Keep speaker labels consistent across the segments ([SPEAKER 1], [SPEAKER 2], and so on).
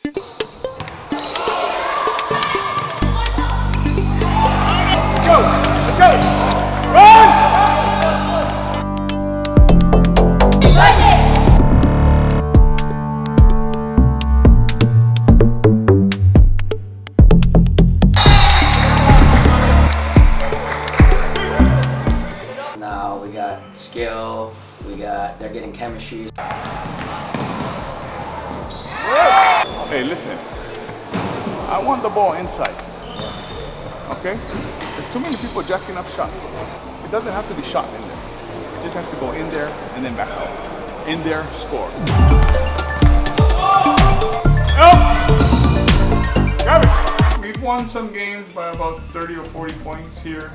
[SPEAKER 1] Now we got skill, they're getting chemistry.
[SPEAKER 2] Hey, listen, I want the ball inside, okay? There's too many people jacking up shots. It doesn't have to be shot in there. It just has to go in there and then back out. In there, score. Oh! Got it! We've won some games by about 30 or 40 points here.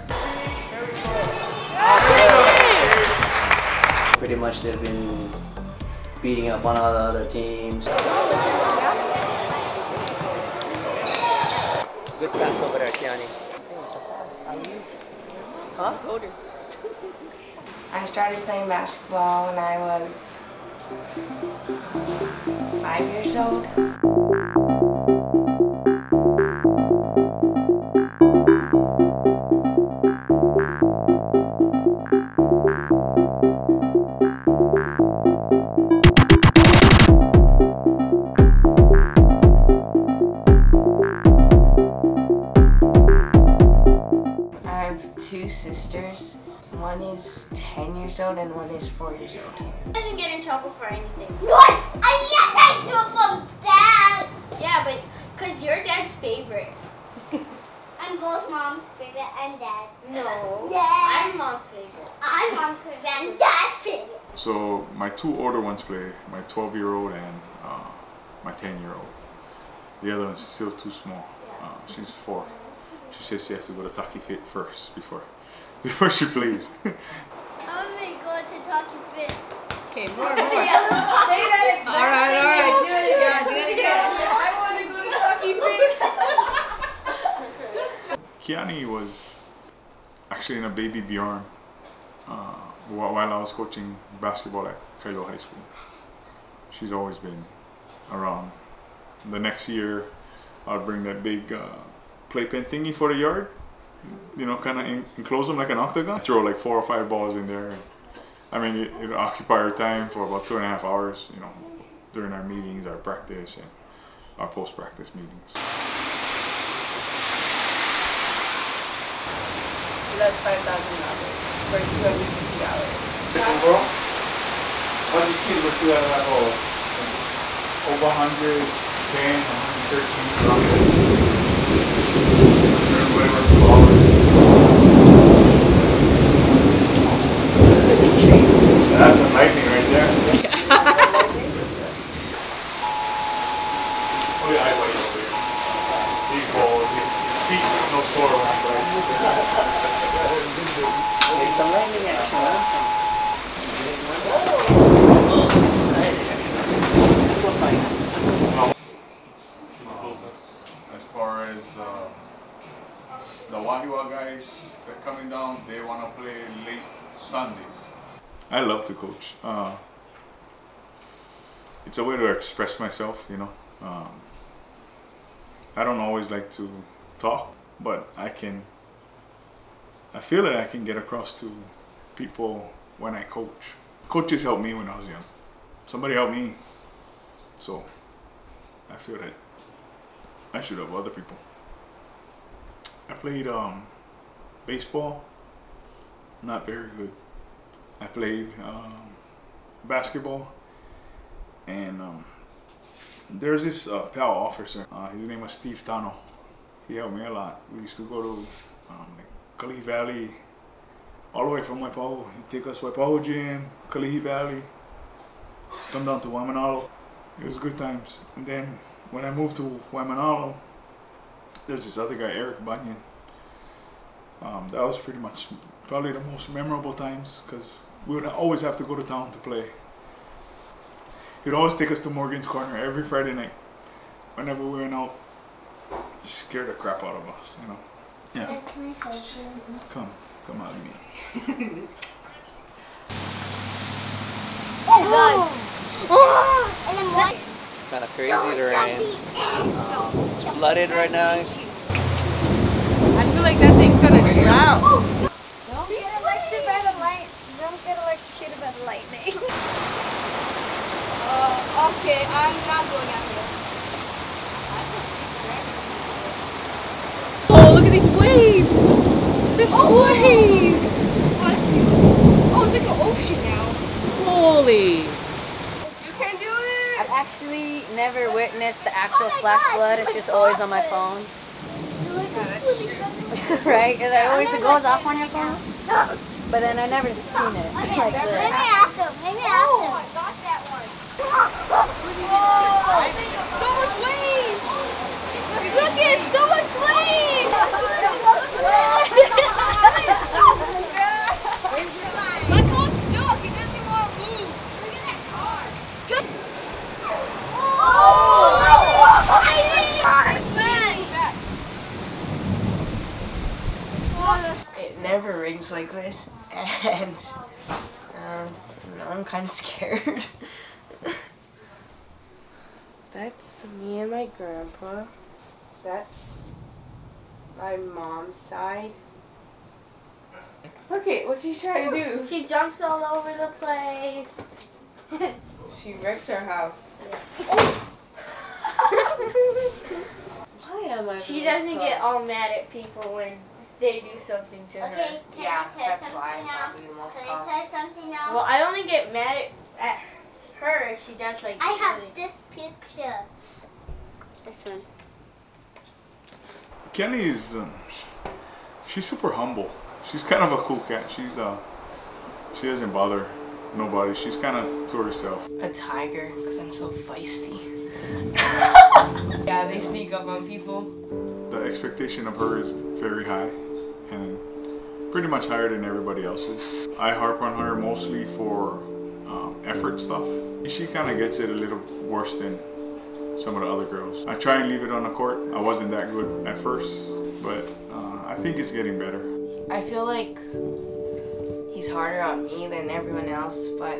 [SPEAKER 1] Pretty much they've been beating up on all the other teams. Good pass over there, Kiani. Huh? I told her.
[SPEAKER 3] I started playing basketball when I was 5 years old. I have two sisters. One is 10 years old and one is 4 years old.
[SPEAKER 4] Doesn't get in trouble for anything. What? Yes, I do it from dad. Yeah, but because you're dad's favorite. I'm both mom's favorite and dad. No. Yeah. I'm mom's favorite. I'm mom's favorite and dad's favorite.
[SPEAKER 2] So my two older ones play, my 12-year-old and my 10-year-old. The other one's still too small. She's 4. She says she has to go to Taki Fit first before she plays.
[SPEAKER 4] I'm gonna go to Taki Fit.
[SPEAKER 5] Okay, more. Say that exactly. All right. Do it again. I want to go to Taki Fit.
[SPEAKER 2] Kiani was actually in a baby Bjorn while I was coaching basketball at Kailo High School. She's always been around. The next year, I'll bring that big playpen thingy for the yard. You know, kind of enclose them like an octagon. Throw like 4 or 5 balls in there. And, I mean, it'll occupy our time for about 2.5 hours, you know, during our meetings, our practice, and our post-practice meetings.
[SPEAKER 5] That's $5,000 for $250.
[SPEAKER 2] Overall, all these kids were 2 out of that hole. Over 110, 113 around. That's some lightning right there. Oh yeah, I like over here. These balls, his feet no sore when I play.
[SPEAKER 1] There's some lightning action, huh?
[SPEAKER 2] As far as the Wahiwa guys that are coming down, they want to play late Sundays. I love to coach. It's a way to express myself, you know. I don't always like to talk, but I feel that I can get across to people when I coach. Coaches helped me when I was young. Somebody helped me. So I feel that I should help other people. I played baseball, not very good. I played basketball, and there's this PAL officer. His name was Steve Tano. He helped me a lot. We used to go to like Kalihi Valley, all the way from Waipahu. He'd take us Waipahu Gym, Kalihi Valley, come down to Waimanalo. It was good times. And then when I moved to Waimanalo, there's this other guy, Eric Bunyan. That was pretty much probably the most memorable times because we would always have to go to town to play. He'd always take us to Morgan's Corner every Friday night. Whenever we went out, he scared the crap out of us, you know. Yeah. Come hug me.
[SPEAKER 4] Oh God! Oh! And then what?
[SPEAKER 1] It's kind of crazy the rain. It's flooded right now.
[SPEAKER 5] I feel like that thing's gonna drown.
[SPEAKER 4] Don't get electrocuted by the light. Don't get electrocuted by the lightning. Okay, I'm not going out here.
[SPEAKER 5] Oh, look at these waves! There's waves!
[SPEAKER 4] Oh, that's beautiful. Oh, it's like an ocean now.
[SPEAKER 5] Holy!
[SPEAKER 4] You can do it!
[SPEAKER 5] I've actually never witnessed the actual flash flood. It's just always on my phone. Right? And it always goes off on your phone. But then I never seen it.
[SPEAKER 4] Okay,
[SPEAKER 5] Like
[SPEAKER 4] let me
[SPEAKER 5] this.
[SPEAKER 4] ask him. Let me ask him. I got that one. Whoa! So much waves! Look at so much waves! My car's stuck. It doesn't even want to move. Look at that car.
[SPEAKER 3] It never rains like this, and I'm kind of scared. That's me and my grandpa. That's my mom's side. Okay, what's she trying to do?
[SPEAKER 4] She jumps all over the place.
[SPEAKER 3] She wrecks our house. Why am I?
[SPEAKER 4] She doesn't get all mad at people when they do something to her.
[SPEAKER 3] Okay, yeah, that's why I'm probably the most calm.
[SPEAKER 4] Try something now? Well, I only get mad at her if she does like. I have this picture. This one.
[SPEAKER 2] Kiani is, she's super humble. She's kind of a cool cat. She doesn't bother nobody. She's kind of to herself.
[SPEAKER 3] A tiger, because I'm so feisty. Yeah, they sneak up on people.
[SPEAKER 2] The expectation of her is very high and pretty much higher than everybody else's. I harp on her mostly for effort stuff. She kind of gets it a little worse than some of the other girls. I try and leave it on the court. I wasn't that good at first, but I think it's getting better.
[SPEAKER 3] I feel like he's harder on me than everyone else, but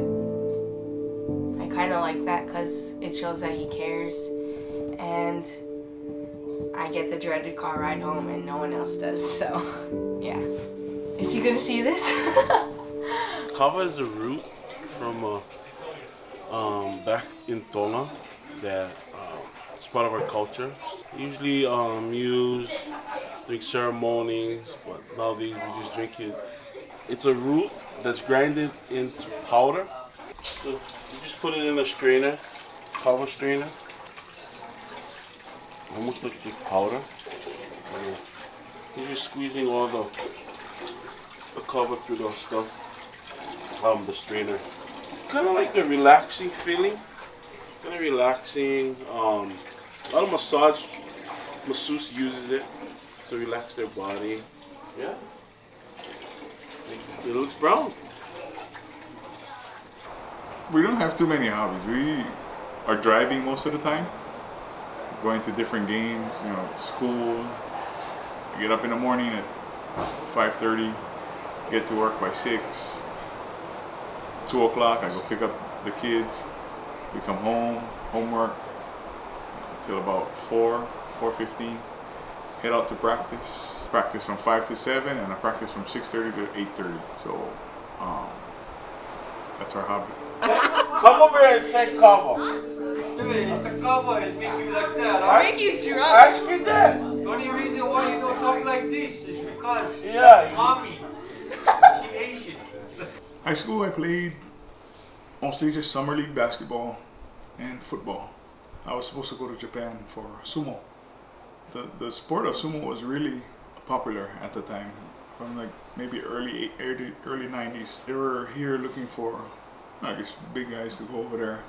[SPEAKER 3] I kind of like that because it shows that he cares, and I get the dreaded car ride home and no one else does, so yeah. Is he gonna see this?
[SPEAKER 6] Kava is a root from back in Tola that it's part of our culture. Usually used during ceremonies, but nowadays we just drink it. It's a root that's grinded into powder. So you just put it in a strainer, kava strainer. Almost looks like powder. And you're just squeezing all the kava through the stuff, the strainer. Kind of like a relaxing feeling. Kind of relaxing. A lot of masseuse uses it to relax their body. Yeah. It looks brown.
[SPEAKER 2] We don't have too many hobbies. We are driving most of the time, going to different games, you know, school. I get up in the morning at 5:30, get to work by 6. 2 o'clock, I go pick up the kids. We come home, homework, till about 4:15. Head out to practice. Practice from 5 to 7, and I practice from 6:30 to 8:30. So that's our hobby.
[SPEAKER 6] Come over here and take kava.
[SPEAKER 7] It's a cover, it make you like that.
[SPEAKER 5] I'll make you drunk.
[SPEAKER 6] Ask your dad.
[SPEAKER 7] The only reason why you don't talk like this is because
[SPEAKER 6] Yeah.
[SPEAKER 7] mommy, she Asian.
[SPEAKER 2] High school, I played mostly just summer league basketball and football. I was supposed to go to Japan for sumo. The sport of sumo was really popular at the time, from like maybe early 90s. They were here looking for, I guess, big guys to go over there.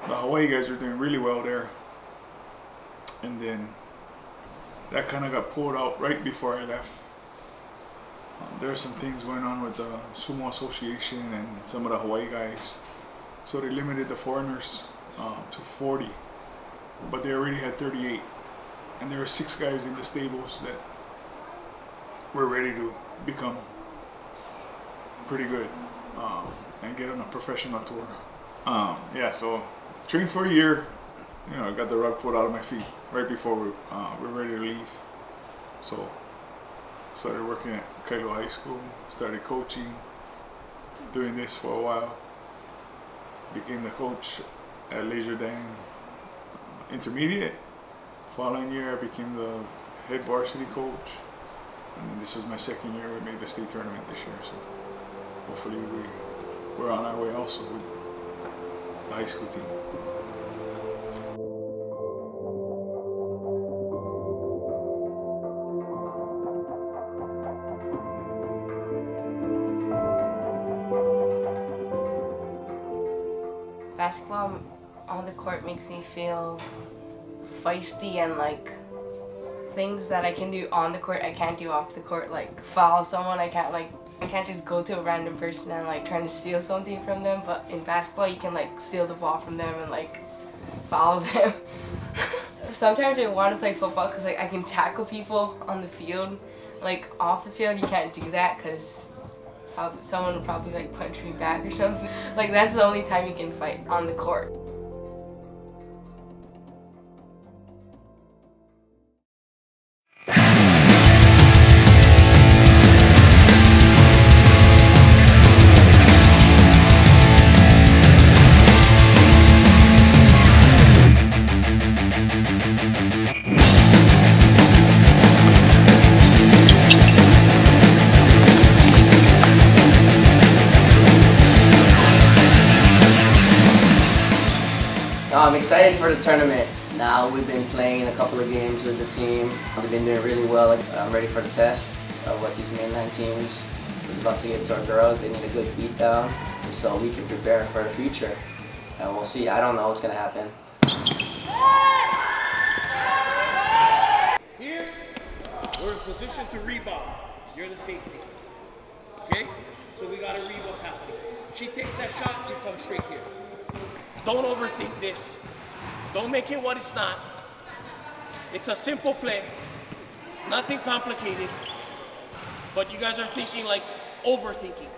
[SPEAKER 2] The Hawaii guys are doing really well there, and then that kind of got pulled out right before I left. There are some things going on with the Sumo Association and some of the Hawaii guys, so they limited the foreigners to 40, but they already had 38, and there were 6 guys in the stables that were ready to become pretty good and get on a professional tour. Yeah, so trained for a year, you know, I got the rug pulled out of my feet right before we're ready to leave. So started working at Kailo High School, started coaching, doing this for a while. Became the coach at Leisure Dang Intermediate. Following year I became the head varsity coach. And this was my second year. We made the state tournament this year, so hopefully we're on our way also with the high school team.
[SPEAKER 3] Basketball on the court makes me feel feisty, and like things that I can do on the court I can't do off the court, like foul someone. I can't just go to a random person and like trying to steal something from them, but in basketball you can like steal the ball from them and like foul them. Sometimes I want to play football because like I can tackle people on the field. Like off the field you can't do that because someone would probably like punch me back or something. Like that's the only time you can fight on the court.
[SPEAKER 1] I'm excited for the tournament. Now we've been playing a couple of games with the team. We've been doing really well. I'm ready for the test of what these mainline teams is about to give to our girls. They need a good beat down so we can prepare for the future. And we'll see. I don't know what's going to happen.
[SPEAKER 8] Here, we're in position to rebound. You're the safety. Okay? So we gotta read what's happening. She takes that shot, you come straight here. Don't overthink this. Don't make it what it's not. It's a simple play. It's nothing complicated. But you guys are thinking like overthinking.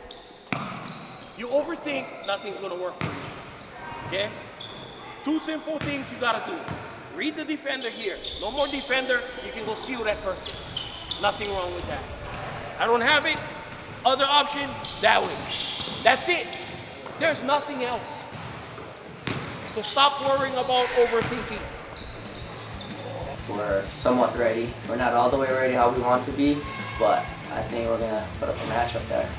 [SPEAKER 8] You overthink, nothing's gonna work for you. Okay? Two simple things you gotta do. Read the defender here. No more defender, you can go seal that person. Nothing wrong with that. I don't have it. Other option, that way. That's it. There's nothing else. So stop worrying about overthinking.
[SPEAKER 1] We're somewhat ready. We're not all the way ready how we want to be, but I think we're gonna put up a match up there.